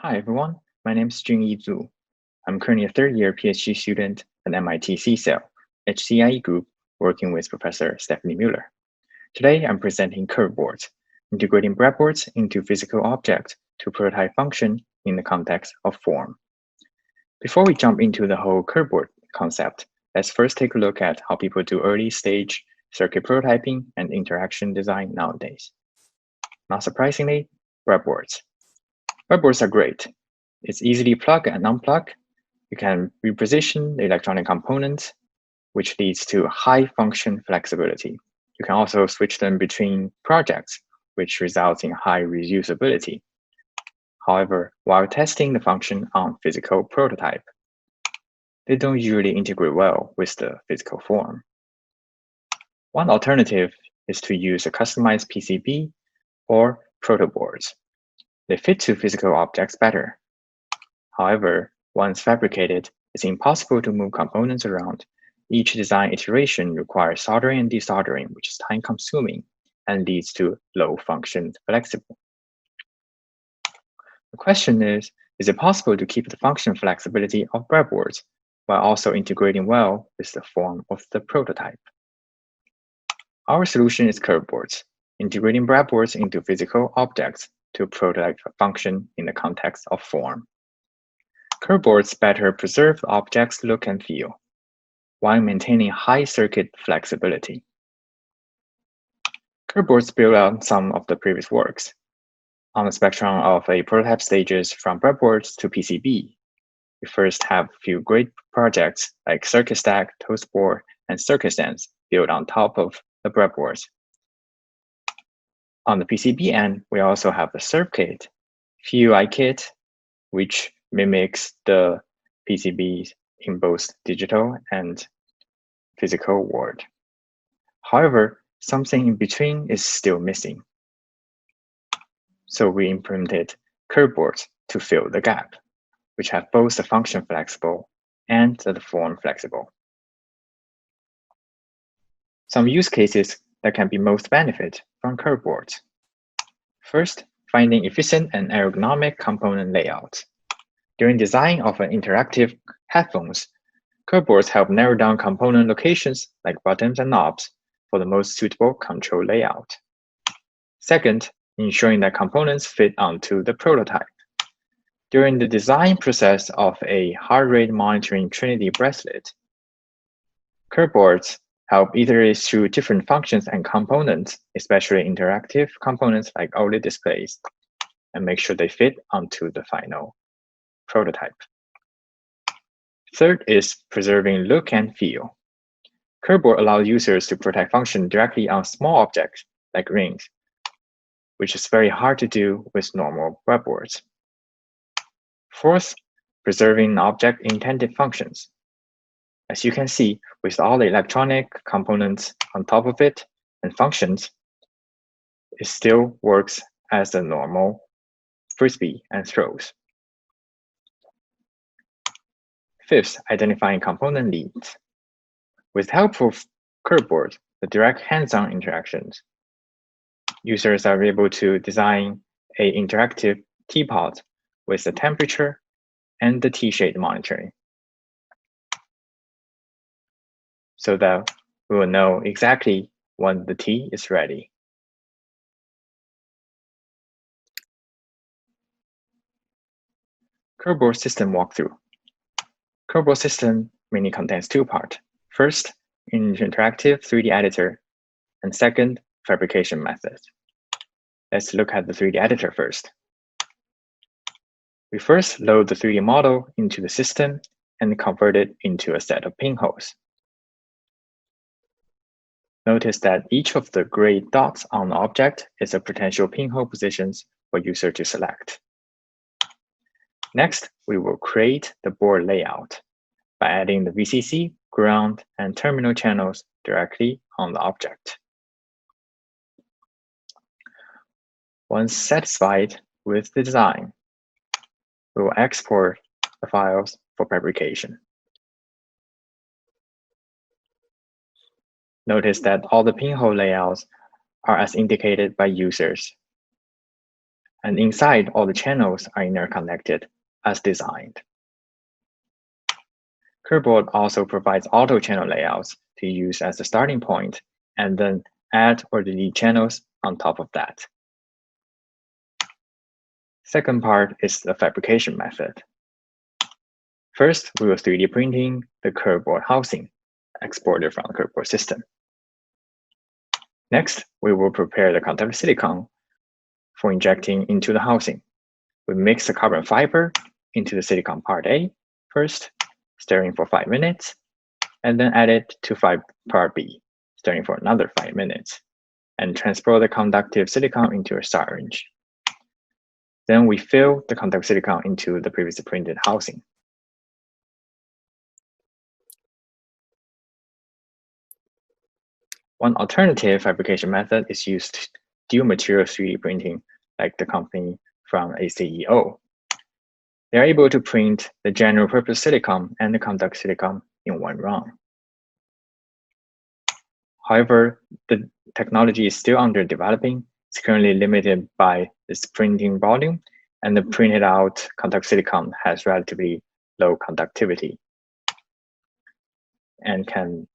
Hi everyone, my name is Junyi. I'm currently a third-year PhD student at MIT CSAIL, HCIE group, working with Professor Stefanie Mueller. Today I'm presenting CurveBoards, integrating breadboards into physical objects to prototype function in the context of form. Before we jump into the whole CurveBoard concept, let's first take a look at how people do early-stage circuit prototyping and interaction design nowadays. Not surprisingly, breadboards. Breadboards are great. It's easily plug and unplug. You can reposition the electronic components, which leads to high function flexibility. You can also switch them between projects, which results in high reusability. However, while testing the function on physical prototype, they don't usually integrate well with the physical form. One alternative is to use a customized PCB or protoboards. They fit to physical objects better. However, once fabricated, it's impossible to move components around. Each design iteration requires soldering and desoldering, which is time-consuming and leads to low-function flexible. The question is it possible to keep the function flexibility of breadboards while also integrating well with the form of the prototype? Our solution is CurveBoards, integrating breadboards into physical objects to prototype function in the context of form. CurveBoards better preserve the object's look and feel, while maintaining high circuit flexibility. CurveBoards build on some of the previous works. On the spectrum of a prototype stages from breadboards to PCB, we first have a few great projects like Circuit Stack, Toastboard, and Circuit Sense built on top of the breadboards. On the PCB end, we also have the SurfKit, FUI kit, which mimics the PCBs in both digital and physical world. However, something in between is still missing. So we implemented CurveBoards to fill the gap, which have both the function flexible and the form flexible. Some use cases that can be most benefit from CurveBoards. First, finding efficient and ergonomic component layouts. During design of an interactive headphones, CurveBoards help narrow down component locations like buttons and knobs for the most suitable control layout. Second, ensuring that components fit onto the prototype. During the design process of a heart rate monitoring Trinity bracelet, CurveBoards help iterate through different functions and components, especially interactive components like OLED displays, and make sure they fit onto the final prototype. Third is preserving look and feel. CurveBoard allows users to protect function directly on small objects like rings, which is very hard to do with normal breadboards. Fourth, preserving object intended functions. As you can see, with all the electronic components on top of it and functions, it still works as a normal frisbee and throws. Fifth, identifying component needs. With help of CurveBoard, the direct hands-on interactions, users are able to design an interactive teapot with the temperature and the T-shade monitoring, so that we will know exactly when the tea is ready. CurveBoard system walkthrough. CurveBoard system mainly contains two parts. First, an interactive 3D editor, and second, fabrication method. Let's look at the 3D editor first. We first load the 3D model into the system and convert it into a set of pinholes. Notice that each of the gray dots on the object is a potential pinhole positions for user to select. Next, we will create the board layout by adding the VCC, ground, and terminal channels directly on the object. Once satisfied with the design, we will export the files for fabrication. Notice that all the pinhole layouts are as indicated by users. and inside all the channels are interconnected as designed. CurveBoard also provides auto channel layouts to use as a starting point and then add or delete channels on top of that. Second part is the fabrication method. First, we will 3D printing the CurveBoard housing exported from the CurveBoard system. Next, we will prepare the conductive silicone for injecting into the housing. We mix the carbon fiber into the silicone part A first, stirring for 5 minutes, and then add it to part B, stirring for another 5 minutes, and transport the conductive silicone into a syringe. Then we fill the conductive silicone into the previously printed housing. One alternative fabrication method is used dual material 3D printing, like the company from ACEO. They are able to print the general purpose silicon and the conductive silicon in one run. However, the technology is still under developing. It's currently limited by its printing volume, and the printed out conductive silicon has relatively low conductivity and can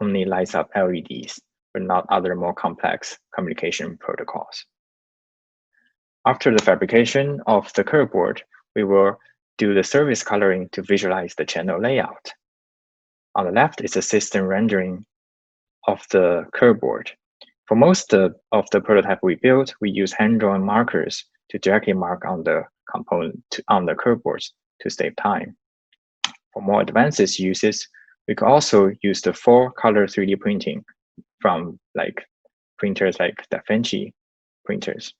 only light up LEDs, but not other more complex communication protocols. After the fabrication of the CurveBoard, we will do the surface coloring to visualize the channel layout. On the left is a system rendering of the CurveBoard. For most of the prototype we built, we use hand-drawn markers to directly mark on the component on the CurveBoards to save time. For more advanced uses, we could also use the full color 3D printing from printers like Stefanie printers.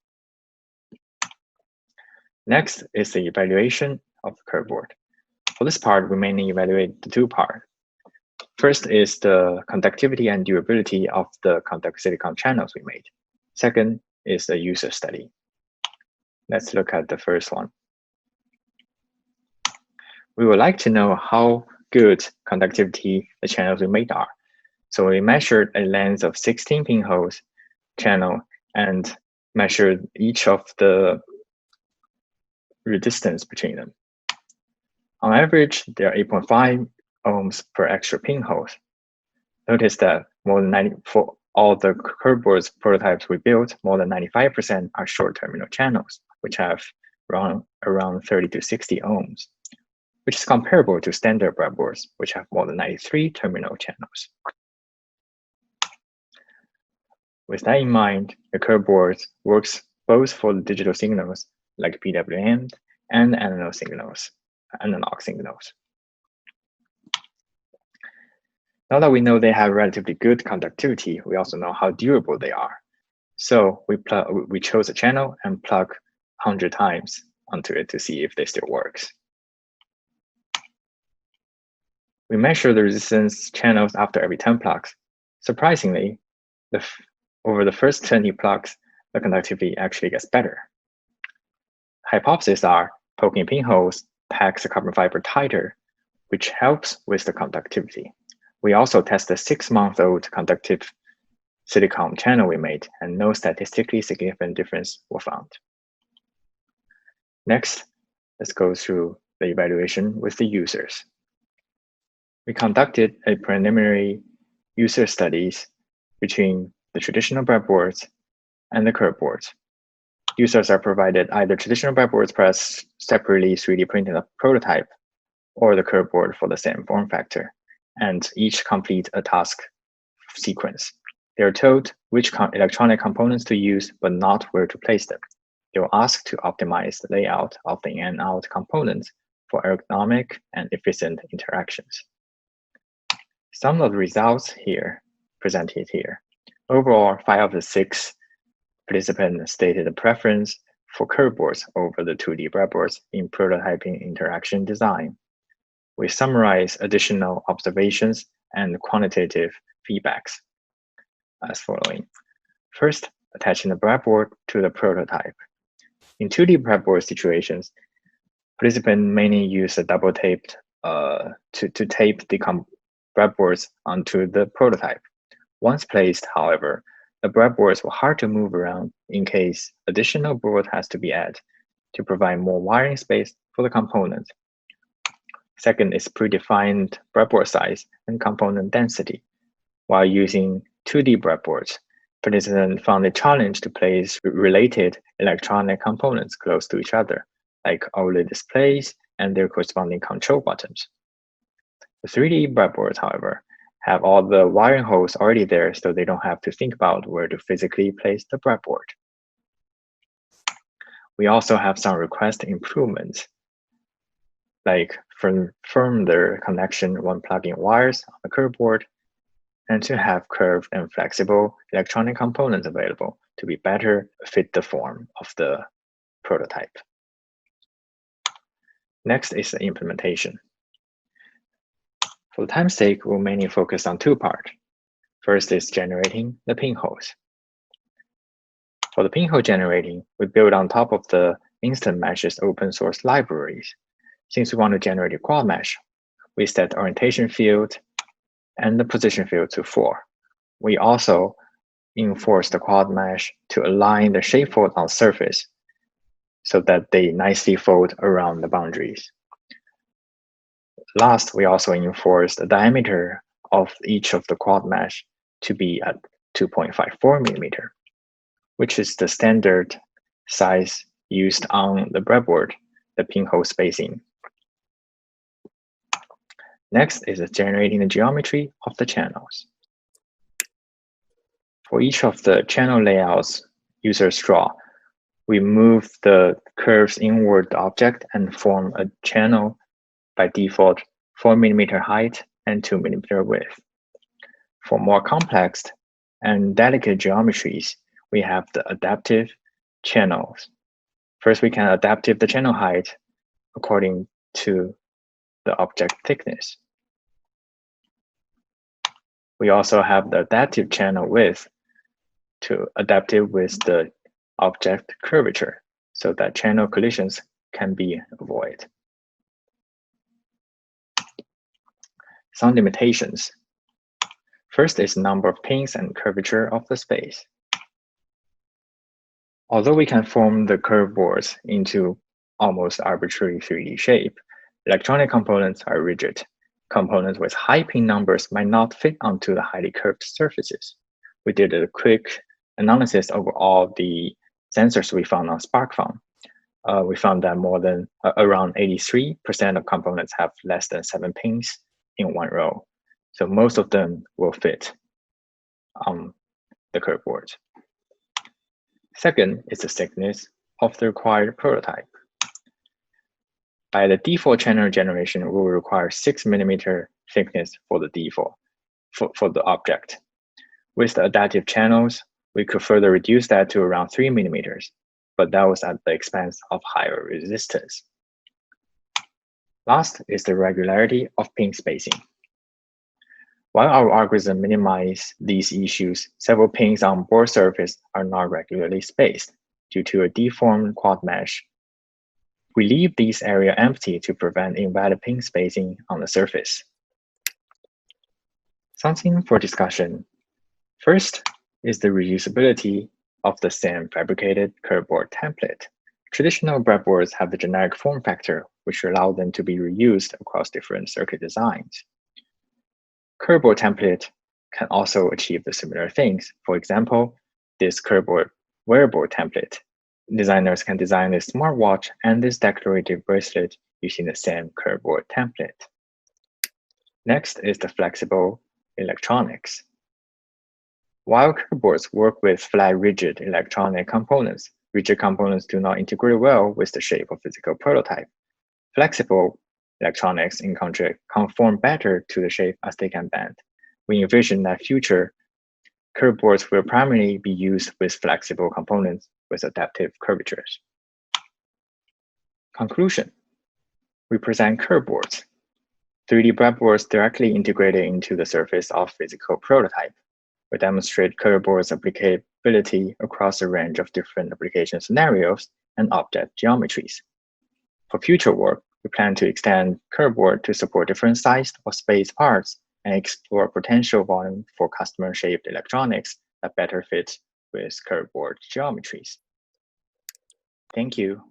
Next is the evaluation of the CurveBoard. For this part, we mainly evaluate the two parts. First is the conductivity and durability of the conductive silicon channels we made. Second is the user study. Let's look at the first one. We would like to know how good conductivity the channels we made are. So we measured a length of 16 pinholes channel and measured each of the resistance between them. On average, there are 8.5 ohms per extra pinholes. Notice that for all the CurveBoards prototypes we built, more than 95% are short terminal channels, which have around 30 to 60 ohms, which is comparable to standard breadboards, which have more than 93 terminal channels. With that in mind, the CurveBoard works both for the digital signals like PWM and analog signals. Now that we know they have relatively good conductivity, we also know how durable they are. So we chose a channel and plug 100 times onto it to see if they still works. We measure the resistance channels after every 10 plugs. Surprisingly, over the first 20 plugs, the conductivity actually gets better. Hypotheses are poking pinholes packs the carbon fiber tighter, which helps with the conductivity. We also tested a 6-month-old conductive silicon channel we made, and no statistically significant difference was found. Next, let's go through the evaluation with the users. We conducted a preliminary user studies between the traditional breadboards and the CurveBoards. Users are provided either traditional breadboards plus separately 3D printed a prototype or the CurveBoard for the same form factor, and each complete a task sequence. They are told which electronic components to use, but not where to place them. They will ask to optimize the layout of the in and out components for ergonomic and efficient interactions. Some of the results here presented here. Overall, 5 of the 6 participants stated a preference for CurveBoards over the 2D breadboards in prototyping interaction design. We summarize additional observations and quantitative feedbacks as following. First, attaching the breadboard to the prototype. In 2D breadboard situations, participants mainly use a double tape to tape the breadboards onto the prototype. Once placed, however, The breadboards were hard to move around in case additional board has to be added to provide more wiring space for the components. Second is predefined breadboard size and component density. While using 2D breadboards, participants found a challenge to place related electronic components close to each other, like OLED displays and their corresponding control buttons. The 3D breadboards, however, have all the wiring holes already there, so they don't have to think about where to physically place the breadboard. We also have some request improvements, like further connection when plugging wires on the CurveBoard, and to have curved and flexible electronic components available to be better fit the form of the prototype. Next is the implementation. For the time's sake, we'll mainly focus on two parts. First is generating the pinholes. For the pinhole generating, we build on top of the Instant Mesh's open source libraries. Since we want to generate a quad mesh, we set the orientation field and the position field to 4. We also enforce the quad mesh to align the shape fold on surface so that they nicely fold around the boundaries. Last, we also enforce the diameter of each of the quad mesh to be at 2.54 millimeter, which is the standard size used on the breadboard, the pinhole spacing. Next is generating the geometry of the channels. For each of the channel layouts users draw, we move the curves inward the object and form a channel by default 4 millimeter height and 2 millimeter width. For more complex and delicate geometries, we have the adaptive channels. First, we can adaptive the channel height according to the object thickness. We also have the adaptive channel width to adaptive with the object curvature so that channel collisions can be avoided. Some limitations. First is number of pins and curvature of the space. Although we can form the CurveBoards into almost arbitrary 3D shape, electronic components are rigid. Components with high pin numbers might not fit onto the highly curved surfaces. We did a quick analysis of all the sensors we found on SparkFun. We found that more than around 83% of components have less than 7 pins in one row. So most of them will fit on the CurveBoards. Second is the thickness of the required prototype. By the default channel generation, we will require 6 millimeter thickness for the default, for the object. With the adaptive channels, we could further reduce that to around 3 millimeters, but that was at the expense of higher resistance. Last is the regularity of pin spacing. While our algorithm minimizes these issues, several pins on board surface are not regularly spaced due to a deformed quad mesh. We leave these areas empty to prevent invalid pin spacing on the surface. Something for discussion. First is the reusability of the same fabricated CurveBoard template. Traditional breadboards have the generic form factor, which allow them to be reused across different circuit designs. CurveBoard template can also achieve the similar things. For example, this CurveBoard wearable template. Designers can design this smartwatch and this decorative bracelet using the same CurveBoard template. Next is the flexible electronics. While CurveBoards work with flat rigid electronic components, rigid components do not integrate well with the shape of physical prototype. Flexible electronics, in contrast, conform better to the shape as they can bend. We envision that future CurveBoards will primarily be used with flexible components with adaptive curvatures. Conclusion. We present CurveBoards. 3D breadboards directly integrated into the surface of physical prototype. We demonstrate CurveBoard's applicability across a range of different application scenarios and object geometries. For future work, we plan to extend CurveBoard to support different sized or spaced parts and explore potential volume for customer-shaped electronics that better fit with CurveBoard geometries. Thank you.